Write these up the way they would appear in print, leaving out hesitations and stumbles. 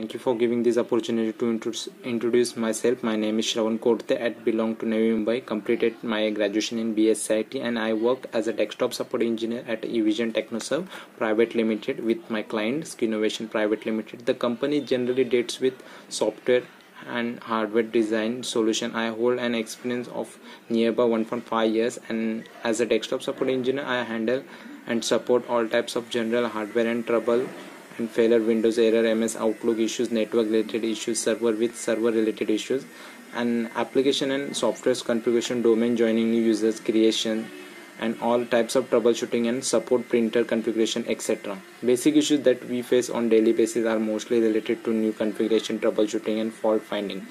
Thank you for giving this opportunity to introduce myself. My name is Shravan Kodte. I belong to Navi Mumbai. Completed my graduation in BSIT and I work as a desktop support engineer at eVision TechnoServe Private Limited with my client Skinovation Private Limited. The company generally deals with software and hardware design solution. I hold an experience of nearby 1.5 years, and as a desktop support engineer I handle and support all types of general hardware and trouble and failure, Windows error, MS Outlook issues, network related issues, server with server related issues, and application and software configuration, domain joining, new users creation, and all types of troubleshooting and support, printer configuration, etc. Basic issues that we face on daily basis are mostly related to new configuration, troubleshooting and fault finding,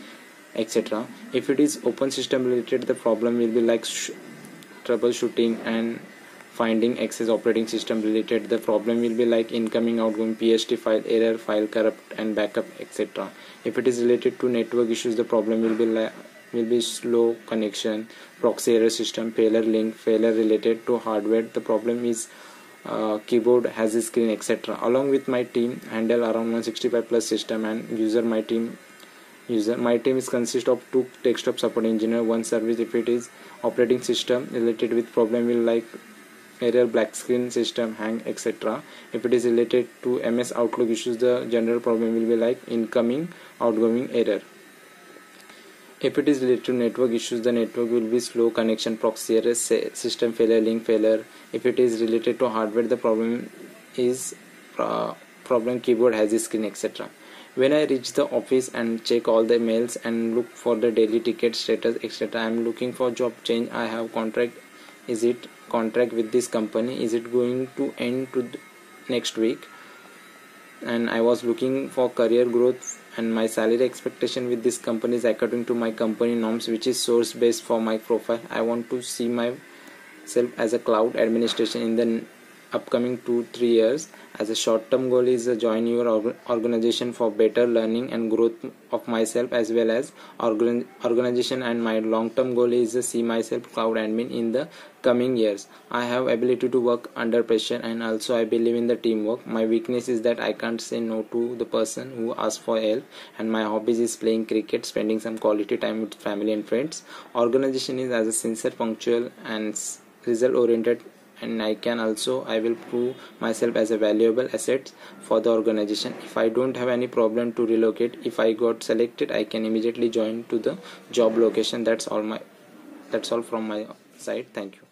etc. If it is open system related, the problem will be like troubleshooting and finding access. Operating system related, the problem will be like incoming, outgoing, PST file error, file corrupt and backup, etc. If it is related to network issues, the problem will be slow connection, proxy error, system failure, link failure. Related to hardware, the problem is keyboard has a screen, etc. Along with my team handle around 165 plus system and my team is consist of 2 desktop support engineer, 1 service. If it is operating system related with problem will like error, black screen, system hang, etc. If it is related to MS Outlook issues, the general problem will be like incoming, outgoing error. If it is related to network issues, the network will be slow connection, proxy error, system failure, link failure. If it is related to hardware, the problem is keyboard has a screen, etc. When I reach the office and check all the mails and look for the daily ticket status, etc. I am looking for job change. I have contract. Is it contract with this company? Is it going to end to next week? And I was looking for career growth, and my salary expectation with this company is according to my company norms, which is source based for my profile. I want to see myself as a cloud administration in the upcoming 2-3 years. As a short term goal is join your organization for better learning and growth of myself as well as organization, and my long term goal is see myself cloud admin in the coming years. I have ability to work under pressure, and also I believe in the teamwork. My weakness is that I can't say no to the person who asks for help, and my hobbies is playing cricket, spending some quality time with family and friends. Organization is as a sincere, punctual and result oriented, and I will prove myself as a valuable asset for the organization. If I don't have any problem to relocate, if I got selected, I can immediately join to the job location. That's all from my side. Thank you.